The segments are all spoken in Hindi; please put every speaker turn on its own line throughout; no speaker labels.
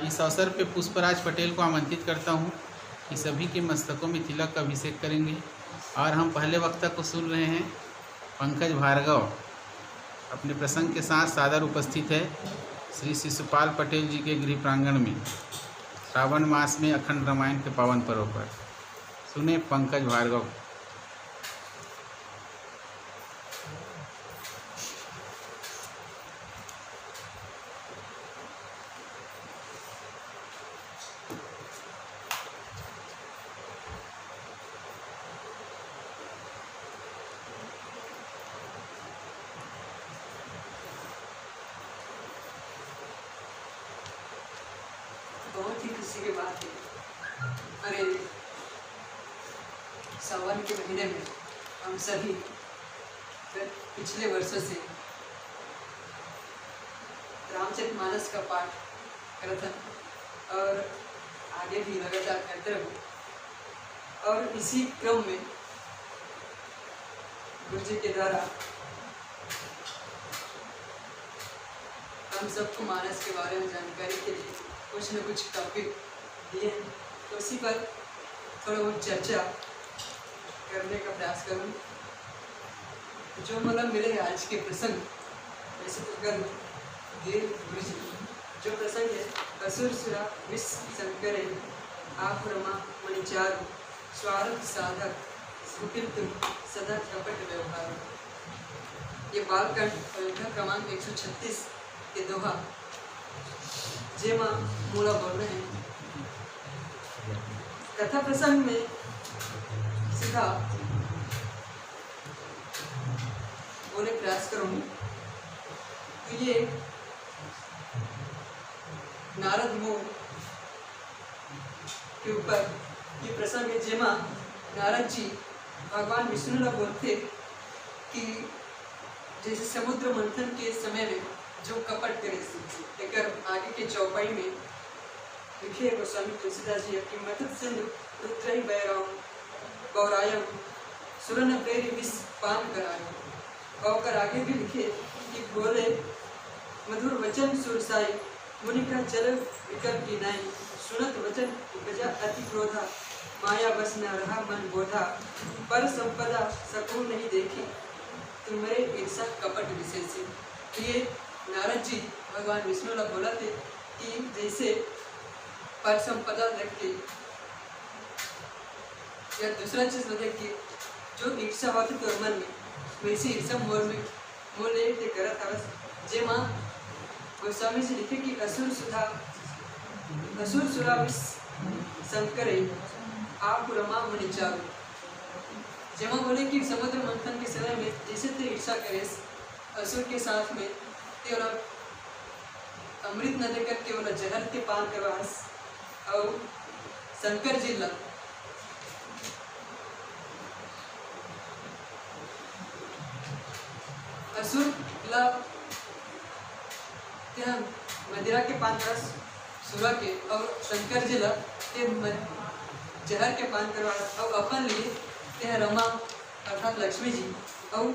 इस अवसर पे पुष्पराज पटेल को आमंत्रित करता हूँ कि सभी के मस्तकों में तिलक का अभिषेक करेंगे। और हम पहले वक्ता को सुन रहे हैं, पंकज भार्गव अपने प्रसंग के साथ सादर उपस्थित है श्री शिशुपाल पटेल जी के गृह प्रांगण में श्रावण मास में अखंड रामायण के पावन पर्व पर। सुने पंकज भार्गव।
बहुत ही खुशी की बात है। अरे सावन के महीने में हम सभी पिछले वर्षों से रामचरितमानस का पाठ करते हैं और आगे भी लगातार करते रहो। और इसी क्रम में गुरु जी के द्वारा हम सबको मानस के बारे में जानकारी के लिए कुछ न कुछ टॉपिक दिए हैं, तो उसी पर थोड़ा बहुत चर्चा करने का प्रयास करूँ। जो मतलब मेरे आज के प्रसंग वैसे तो कर देव गुरु जी जो प्रसंग है, असुर सुरा विष शंकर आप रमा मणिचारु स्वार्थ साधक सुकिल तुम सदा कपट व्यवहार। ये बालकांड अयोध्या क्रमांक 136 के दोहा जेमा मूला बोल रहे हैं। कथा प्रसंग में सीधा बोले प्रयास करूंगी। तो ये नारद मुनि के ऊपर ये प्रसंग है, जेमा नारद जी भगवान विष्णु ने बोलते कि जैसे समुद्र मंथन के समय में जो कपट करे लेकर आगे के चौपाई में लिखे गोस्वामी तुलसीदास जी की मदद सिंधु रुद्रई बैराम गौरायम सुरन पेरी विष पान करायो। और आगे भी लिखे कि बोले मधुर वचन सुरसाई मुनि का चल विकल्प की नाई सुनत वचन उपजा अति क्रोधा माया बस न रहा मन बोधा पर संपदा सकून नहीं देखी तुम्हारे ईर्षा कपट विशेषी। ये नारद जी भगवान विष्णु ने बोला थे कि जैसे पर संपदा देख के या दूसरा चीज देख के जो ईर्षा होती तो मन में, वैसे ईर्षा मोल में मोल ले कर था। जे माँ गोस्वामी से लिखे कि असुर सुरा विष शंकर आप रमा मणिचारु। जेमा बोले कि समुद्र मंथन के समय में जैसे ते ईर्षा करे असुर के साथ में केवल अमृत न देकर केवल जहर के पान करवास और शंकर जी ला असुर ला मदिरा के पान करवास सुरा के और शंकर जी ला जहर के पान करवास और अपन लिए ते रमा अर्थात लक्ष्मी जी और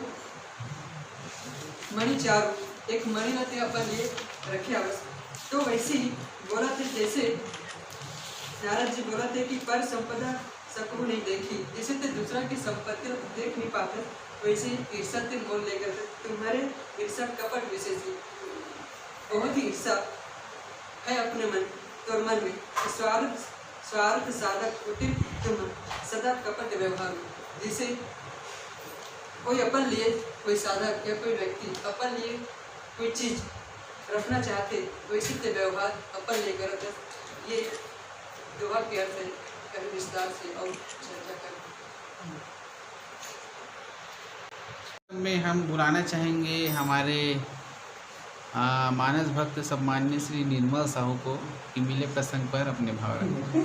मणिचारु एक मणि नते अपन ये रखे आवश्यक। तो वैसे ही बोला थे जैसे नारद जी बोला थे कि पर संपदा सकू नहीं देखी, जैसे ते दूसरा की संपत्ति देख नहीं पाते वैसे ही ईर्षा ते मोल लेकर तुम्हारे ईर्षा कपट विशेष बहुत ही ईर्षा है अपने मन तो मन में स्वार्थ साधक कुटिल तुम सदा कपट व्यवहार। जैसे कोई अपन लिए कोई साधक या कोई व्यक्ति अपन लिए कोई चीज रखना चाहते वैसे तो व्यवहार अपन ले करते। ये दोहा के अर्थ है विस्तार से और चर्चा कर
में हम बुलाना चाहेंगे हमारे मानस भक्त सम्माननीय श्री निर्मल साहू को कि मिले प्रसंग पर अपने भाव रखें।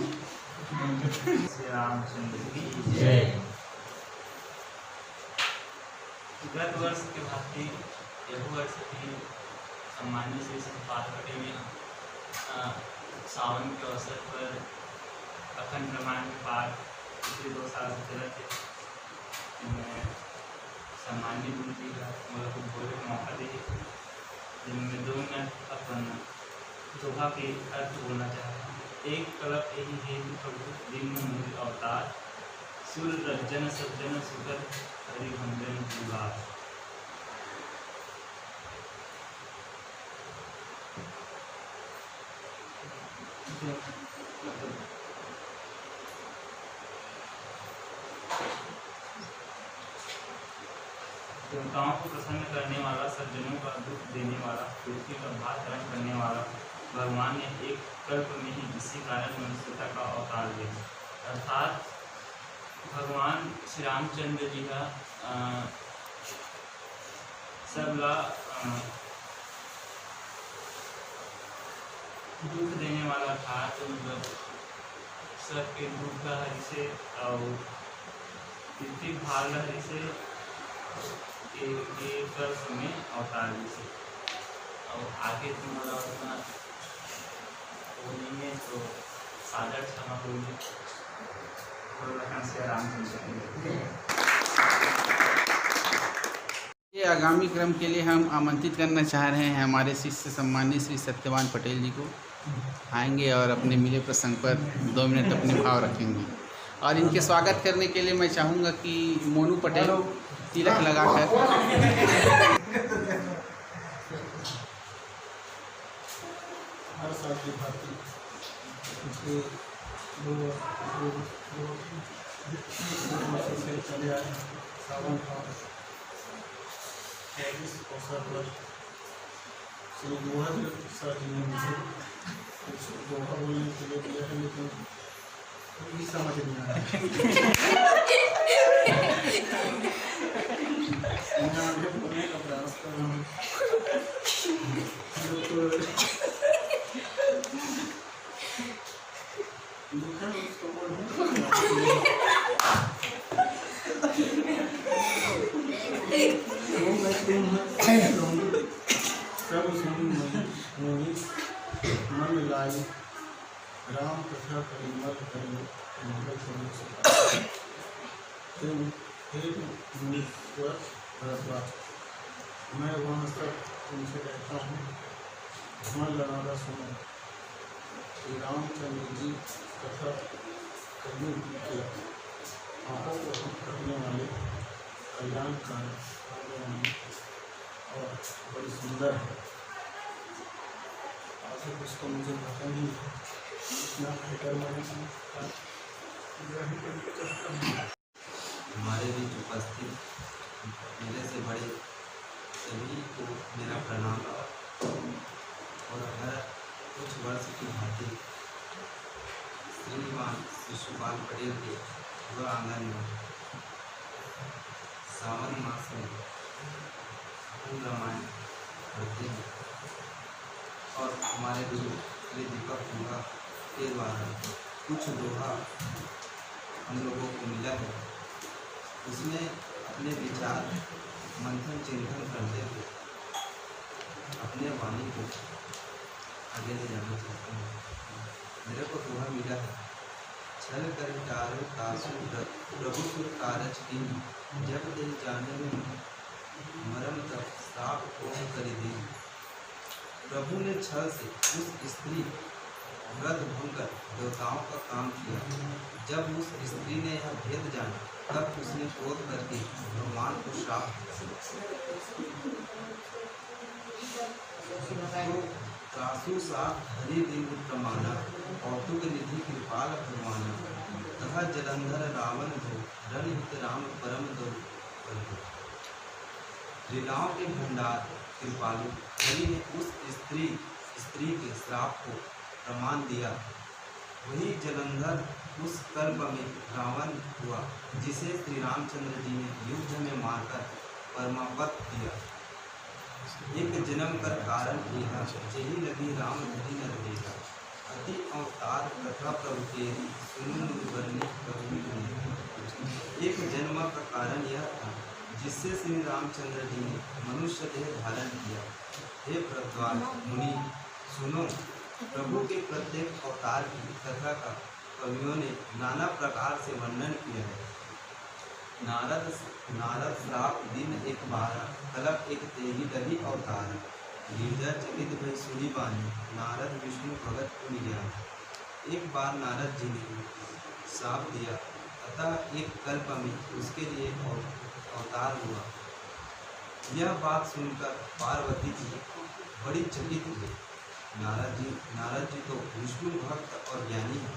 गत वर्ष के भांति यह वर्ष भी सम्माननीय श्री शिशुपाल पटेल ने सावन के अवसर पर अखंड रामायण के पाठ पिछले 2 साल से चले थे। मैं सम्माननीय गुरु जी का बोलने का मौका दिए जिनमें 2 मिनट अपन दोहा के अर्थ बोलना चाहता हूँ। एक कल्प यही हेतु प्रभु दिन मूल अवतार, सुर रज्जन सज्जन सुकर हरिभंजन विभाग। देवताओं को प्रसन्न करने वाला, सज्जनों का दुख देने वाला, पृथ्वी का भार हरण करने वाला भगवान ने एक कल्प में ही इसी कारण मनुष्यता का अवतार लिया। अर्थात भगवान श्री रामचंद्र जी का सबला दुख देने वाला था, तो मतलब सबके दुख का हरि से और पृथ्वी भार हरि से ये कर्म में अवतार से। और आगे तुम्हारा उतना वो नहीं है तो सादर क्षमा बोलिए। श्री रामचंद्र।
ये आगामी क्रम के लिए हम आमंत्रित करना चाह रहे हैं हमारे शिष्य सम्मानीय श्री सत्यवान पटेल जी को। आएंगे और अपने मिले प्रसंग पर 2 मिनट अपने भाव रखेंगे। और इनके स्वागत करने के लिए मैं चाहूँगा कि मोनू पटेल तिलक लगाकर
हर साल की भांति पिछले 2 वर्षों से चले आए हैं। सावन का 23 अवसर पर श्री मोहन सर जी ने मुझे कुछ दोहा बोलने के लिए दिया है, लेकिन कोई समझ नहीं आया। मैं आगे बोलने का प्रयास कर रहा हूँ। मन लाई राम कथा परिमल करें मैं वहाँ सब उनसे कहता हूँ, मन लगाकर सुनो। श्री रामचंद्र जी कथा करने के आंखों को हम करने वाले कल्याणकारी और बड़ी सुंदर है। आगे कुछ तो मुझे पता नहीं है, इतना फिकर मैंने
हमारे बीच उपस्थित मेरे से बड़े सभी को मेरा प्रणाम। और हर कुछ वर्ष की भांति श्रीमान शिशुपाल पटेल के वह आंगन में सावन मास में पूर्ण रामायण पढ़ते हैं। और हमारे गुरु श्री दीपक हुआ के द्वारा कुछ दोहा हम लोगों को मिला है। उसमें अपने विचार मंथन चिंतन करते हुए अपने वाणी को आगे ले जाना चाहते हैं। मेरे को दोहा मिला है, छल कर टार कासु प्रभु सुर कारज कीन, जब दे जाने में मरम तब साप को करी दी। प्रभु ने छल से उस स्त्री व्रत भंग कर देवताओं का काम किया। जब उस स्त्री ने यह भेद जाना, तब उसने क्रोध करके भगवान को श्राप कासु साथ हरि दिन प्रमाना, कौतुक निधि कृपाल भगवाना, तथा जलंधर रावण धो रणहित राम परम दो। लीलाओं के भंडार कृपालु हरि ने उस स्त्री के श्राप को प्रमाण दिया। वही जलंधर उस कल्प में रावण हुआ, जिसे श्री रामचंद्र जी ने युद्ध में मारकर परमावत किया। एक जन्म कर कारण किया, जही लगी राम धरी न रहेगा। अति अवतार कथा प्रभु तेरी, सुनु वर्णि कभी नहीं। एक जन्म का कारण यह था जिससे श्री रामचंद्र जी ने मनुष्य देह धारण किया। हे भरद्वाज मुनि सुनो, प्रभु के प्रत्येक अवतार की कथा का कवियों ने नाना प्रकार से वर्णन किया है। नारद श्राप दिन एक बारा, कलप एक तेही दही अवतार। गिरजा चकित भई सुनी बानी, नारद विष्णु भगत को निज्ञान। एक बार नारद जी ने साप दिया, अतः एक कल्प में उसके लिए अवतार हुआ। यह बात सुनकर पार्वती जी बड़ी चकित हुई। नारद जी तो विष्णु भक्त और ज्ञानी हैं,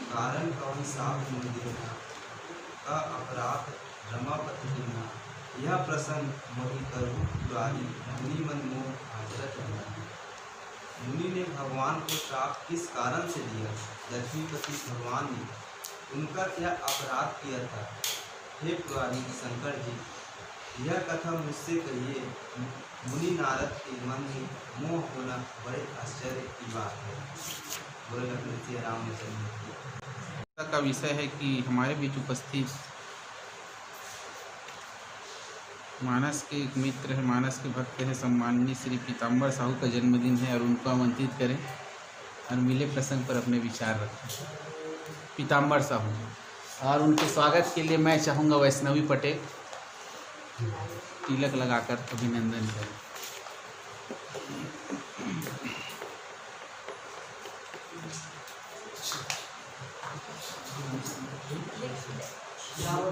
कारण कौन साप मुनि देखना का अपराध रमापति गिनना। यह प्रसंग मोहि करहु पुरारी, मुनि मन मोह हाजरत बना। मुनि ने भगवान को श्राप किस कारण से दिया? लक्ष्मीपति भगवान ने उनका क्या अपराध किया था? हे पुरारी शंकर जी, यह कथा मुझसे कहिए। मुनि नारद के मन में मोह होना बड़े आश्चर्य की बात है। बोले लखनऊ से रामचंद्र
का विषय है कि हमारे बीच उपस्थित मानस के एक मित्र है, मानस के भक्त हैं, सम्माननीय श्री पीताम्बर साहू का जन्मदिन है और उनको आमंत्रित करें और मिले प्रसंग पर अपने विचार रखें। पीताम्बर साहू, और उनके स्वागत के लिए मैं चाहूँगा वैष्णवी पटेल तिलक लगाकर अभिनंदन करें।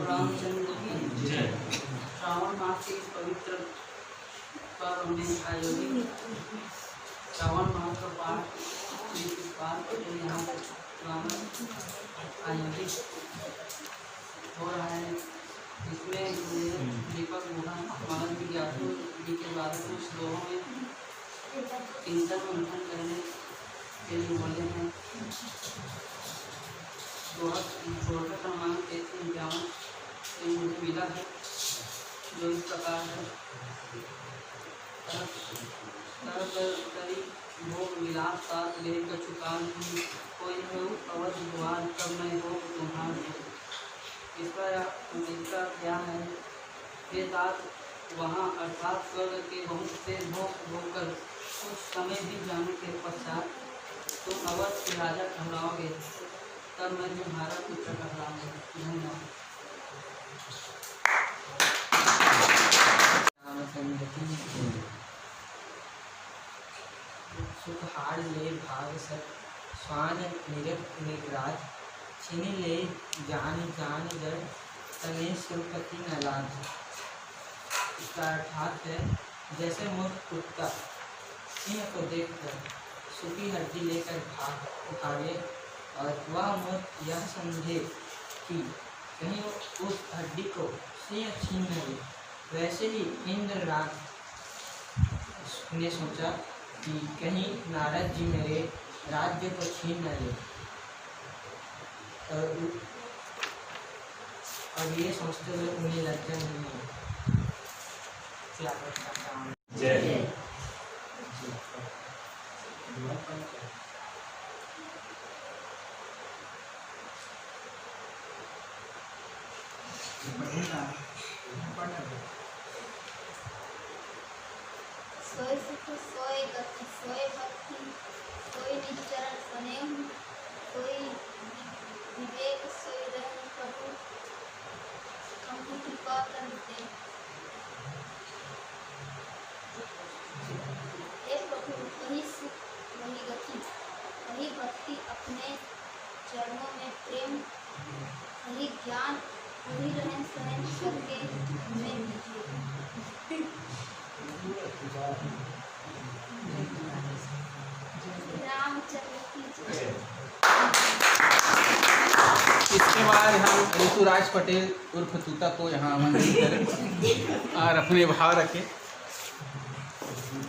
रामचंद्र की जय। श्रावण मास के इस पवित्र पर्व में आयोजित श्रावण मास का पाठ यहाँ आयोजित हो रहा है, जिसमें दीपक गुहा मदन विज्ञापन जी के द्वारा कुछ लोगों में चिंतन मंथन करने के लिए बोले हैं। छोटा क्रमांक 351 से मुझे मिला है, जो इस प्रकार है। करी भोग विलास साथ ले कछुकाल की, कोई हो अवध द्वार कब मैं हो तुम्हारे। इसका क्या है? ये तात वहाँ अर्थात स्वर्ग के बहुत से भोग कर कुछ समय बीत जाने के पश्चात तुम अवध के राजा कहलाओगे, तब मैं तुम्हारा पुत्र कहलाऊंगा। धन्यवाद।
सुखहार ले भाग सत स्वान निगराज, छिन ले जान जर तने सुरपति न लाज। इसका अर्थात है, जैसे मूर्ख कुत्ता सिंह को देखकर सूखी हड्डी लेकर भागे और वह मूर्ख यह समझे कि कहीं उस हड्डी को सिंह छीन न ले, वैसे ही इंद्रराज ने सोचा कि कहीं नारद जी मेरे राज्य को छीन न ले, और ये सोचते हुए उन्हें लज्जा नहीं है।
जय।
सोए सुख सोए गति सोए भक्ति सोए निचरण स्नेह सोए विवेक सोए रहन प्रभु हमको कृपा करते। हे प्रभु, वही सुख वही गति वही भक्ति, अपने चरणों में प्रेम वही ज्ञान वही रहन सहन करके हमें दीजिए। रामचंद्र की जय।
इसके बाद हम ऋतुराज पटेल उर्फ तूता को यहाँ आमंत्रित करें और अपने भाव रखें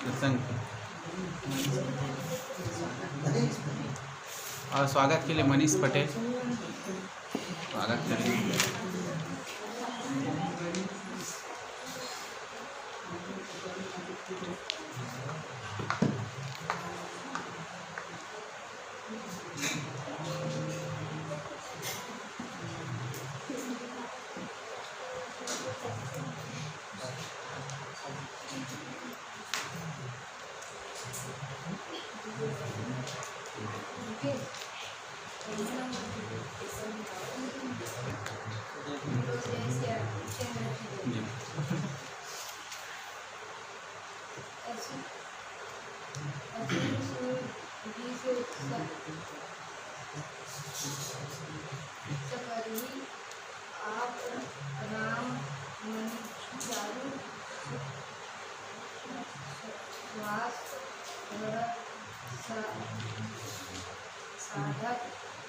प्रसंग पे। और स्वागत के लिए मनीष पटेल स्वागत करेंगे।
सकरही आप राम मन चारु श्वास साधक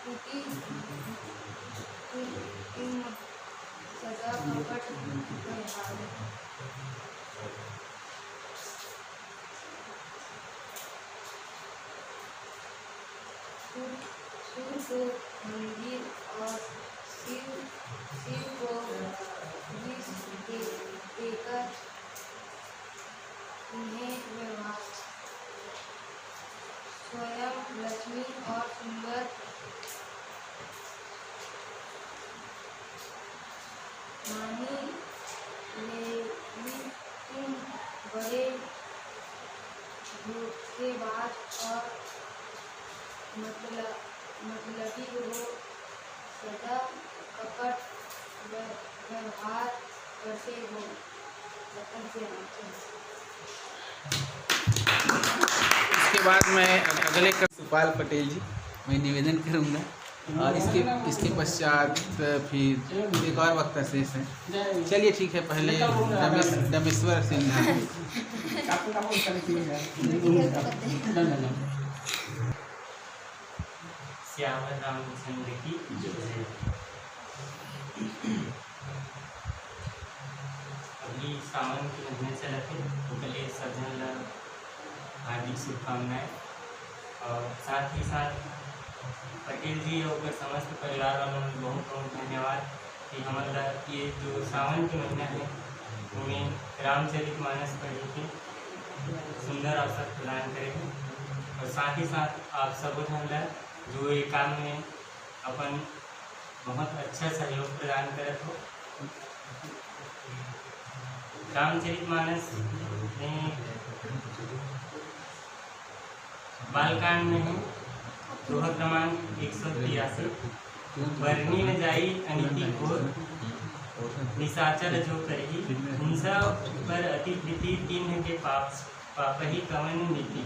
कुटी सदा कपट व्यवहार सूर्य को मंदिर और शिव को विष देकर उन्हें व्यवहार स्वयं लक्ष्मी और सुंदर मानी लेकिन बड़े धोखेबाज और मतलबी हो सदा कपट व्यवहार करते हो।
इसके बाद मैं अगले सुपाल पटेल जी मैं निवेदन करूंगा और इसके पश्चात फिर एक और वक्ता शेष है। चलिए ठीक है, पहले डमेश्वर सिन्हा।
श्यामल रामचंद्र की जय। अभी सावन के महीने चले थे तो पहले सज्जन लोग हार्दिक शुभकामनाएं और साथ ही साथ पटेल जी और समस्त परिवार वालों को बहुत बहुत धन्यवाद कि हमारा ये जो सावन के महीना है उनमें रामचरितमानस पढ़ने के सुंदर अवसर प्रदान करेंगे और साथ ही साथ आप सब जो ये काम में अपन बहुत अच्छा सहयोग प्रदान करत हो। रामचरितमानस में बालकांड में है दोहा क्रमांक 183 वर्णी में जाई अनिति घोर निशाचर जो करही हिंसा पर अति प्रीति तीन के पाप ही कवन नीति।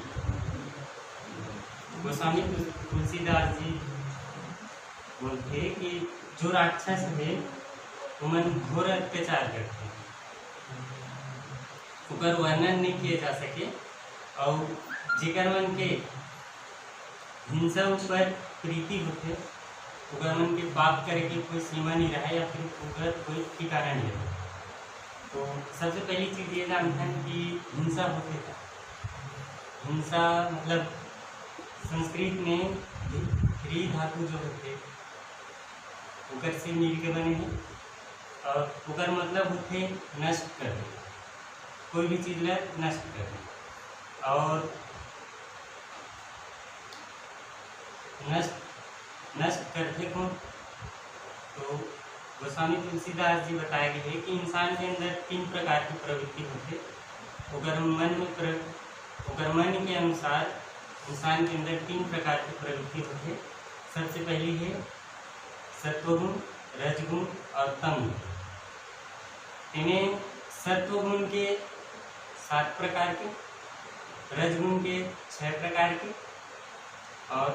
गोस्वामी तुलसीदास जी बोलते हैं कि जो राक्षस है उमन घोर अत्याचार करते हैं, उकर वर्णन नहीं किए जा सके और जिकर मन के हिंसा पर प्रीति होते उगर मन के पाप करे के कोई सीमा नहीं रहा या फिर उगर कोई ठिकाना नहीं रहा। तो सबसे पहली चीज़ ये जानते हैं कि हिंसा होते था। हिंसा मतलब संस्कृत में ह्री धातु जो होते उकर से मिल के बने हैं और उकर मतलब होते नष्ट कर दे, कोई भी चीज़ ला नष्ट कर दे और नष्ट करते कौन। तो गोस्वामी तुलसीदास जी बताए गए हैं कि इंसान के अंदर 3 प्रकार की प्रवृत्ति होते। उगर मन के अनुसार इंसान के अंदर 3 प्रकार की प्रवृत्ति होते। सबसे पहली है सत्वगुण, रजगुण और तमगुण। इन्हें सत्वगुण के 7 प्रकार के, रजगुण के 6 प्रकार के और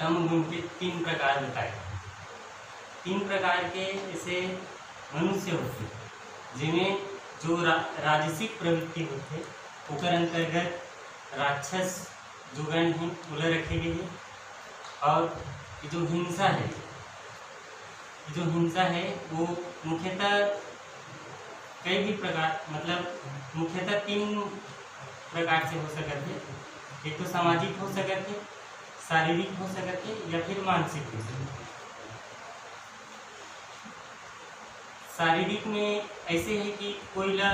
तम गुण के 3 प्रकार बताए। 3 प्रकार के ऐसे मनुष्य होते जिन्हें जो राजसिक प्रवृत्ति होते उकर अंतर्गत राक्षस जो गण हैं उले रखे गए हैं। और ये जो हिंसा है वो मुख्यतः कई भी प्रकार मतलब मुख्यतः 3 प्रकार से हो सकते हैं। एक तो सामाजिक हो सकते, शारीरिक हो सकते या फिर मानसिक हो सकते। शारीरिक में ऐसे है कि कोई ला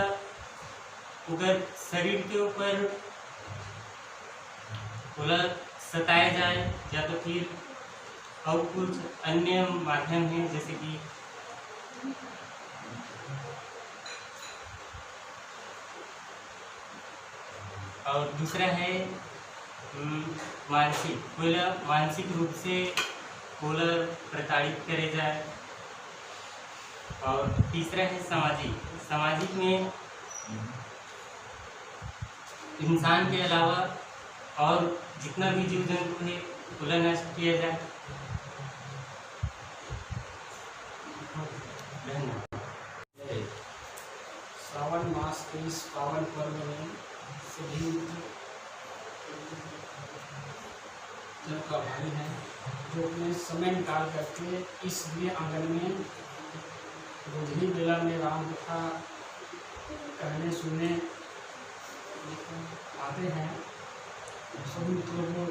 अगर शरीर के ऊपर बोला सताया जाए या तो फिर और कुछ अन्य माध्यम है जैसे कि और दूसरा है मानसिक रूप से कोला प्रताड़ित करे जाए। और तीसरा है सामाजिक में इंसान के अलावा
और जितना भी जीव जंतु है उन्हें नष्ट किया जाए।
श्रावण मास के इस पावन पर्व में सभी जन का भाई है जो अपने समय निकाल करके इस लिए आंगन में गोधली बेला में राम कथा कहने सुनने आते हैं। सभी मित्रों को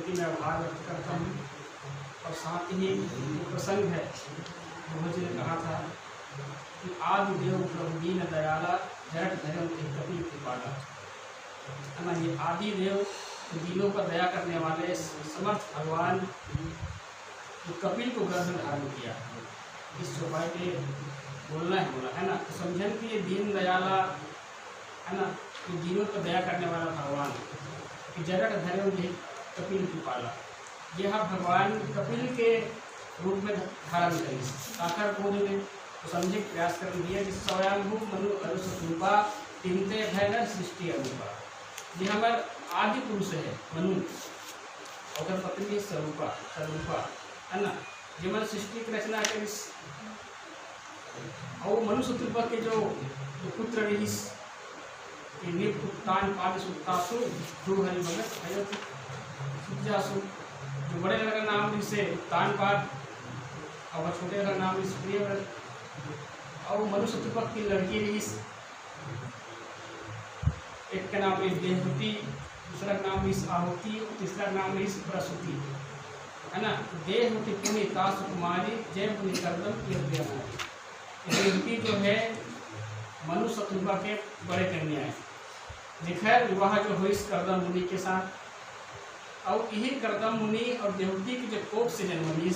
मैं आभार व्यक्त करता हूँ। और साथ ही जो प्रसंग है बहुत जी ने कहा था कि आदि देव प्रभु दीन दयाला जरट धर्म के कपिल कृपाला, है ना। ये आदि देव दीनों पर दया करने वाले समर्थ भगवान कपिल को गर्भ धारण किया। इस चौपाई पे बोलना है ना। तो समझें कि ये दीन दयाला, है ना, ये दीनों पर दया करने वाला भगवान कि जगत धर्म भी कपिल कृपाला। यह भगवान कपिल के रूप में धारण करी साकर बोध में तो समझे प्रयास कर दिया कि स्वयंभू मनु अनुस्वरूपा तिनते भैरव सृष्टि अनुपा। ये हमारे आदि पुरुष है मनु और पत्नी स्वरूपा है ना। ये मन सृष्टि की रचना कर और मनुष्य रूपा के जो पुत्र उत्तान पाद सुतासु ध्रुव हरि भगत सुजासु। जो बड़े का नाम जिसे उत्तान पाद और छोटे का नाम इस प्रिय और मनुष्य रूपक की लड़की इस एक का नाम इस देहवती, दूसरा का नाम इस आहुति, तीसरा नाम इस प्रसूति, है ना। देहवती पुण्य तासु कुमारी जय पुण्य करदम देहवती जो है मनुष्य रूपा के बड़े कन्या है। दिखैर विवाह जो हुई इस करदम मुनि के साथ और यही करदम मुनि और देवती की जो कोप से जन्म ली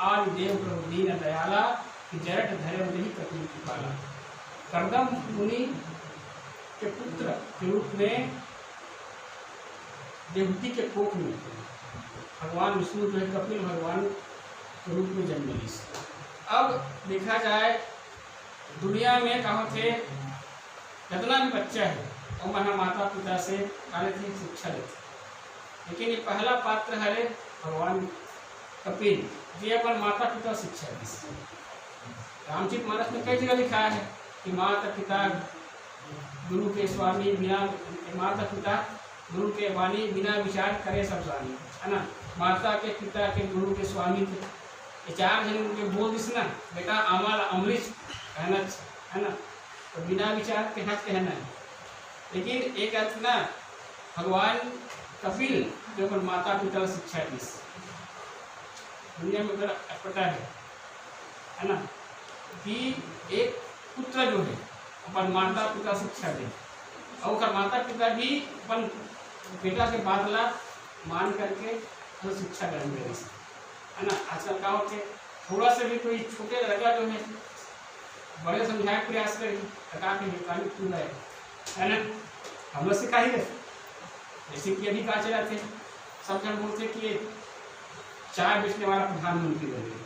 आदि देव प्रभु दीन दयाला कि जरट धर्म नहीं कपिल कृपाला। करदम मुनि के पुत्र के रूप में देवती के कोख में भगवान विष्णु जो है कपिल भगवान के रूप में जन्म ली। अब देखा जाए दुनिया में कहाँ थे जितना भी बच्चा है और वहाँ माता पिता से कार्य थे शिक्षा लेते, लेकिन ये पहला पात्र है भगवान कपिल जी अपन माता पिता शिक्षा दी। रामचरित मानस में कई जगह लिखा है कि माता पिता गुरु के स्वामी बिना माता पिता गुरु के वाणी बिना विचार करे सब स्वामी, है ना। माता के पिता के गुरु के स्वामी के चार जन उनके बोल दिस ना बेटा अमल अमृत कहना, है ना। तो बिना विचार के हक कहना है। लेकिन एक अर्थ ना भगवान कपिल जो अपन माता पिता शिक्षा दी दुनिया में बड़ा अटपटा है ना। कि एक पुत्र जो है अपन माता पिता शिक्षा दे और माता पिता भी अपन बेटा के बादला मान करके तो शिक्षा ग्रहण करे, है ना। आजकल क्या होते थोड़ा से भी कोई छोटे लड़का जो है बड़े समझाए प्रयास करे कटा के निकाली क्यों है ना। हम लोग सिखा ही रहे जैसे कि अभी कहा चला थे सब जन बोलते कि चाय बेचने वाला प्रधानमंत्री बने,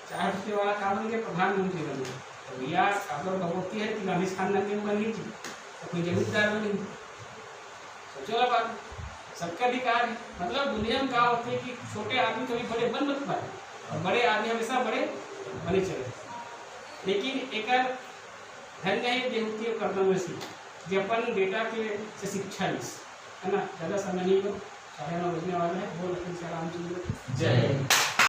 चाय बेचने वाला क्या बन गया प्रधानमंत्री बने। तो भैया अगर भगवती है कि गांधी खानदान के बन गई थी तो कोई जमींदार बनी। सोचो बात सबका अधिकार है। मतलब दुनिया में क्या होते है कि छोटे आदमी कभी बड़े बन मत पाए और बड़े आदमी हमेशा बड़े बने चले। लेकिन एक धन्य है देवती और कर्दम जो अपन बेटा के से शिक्षा ली, है ना। ज़्यादा समय नहीं हो साढ़े 9 बजने वाले हैं। बोल रामचंद्र जय।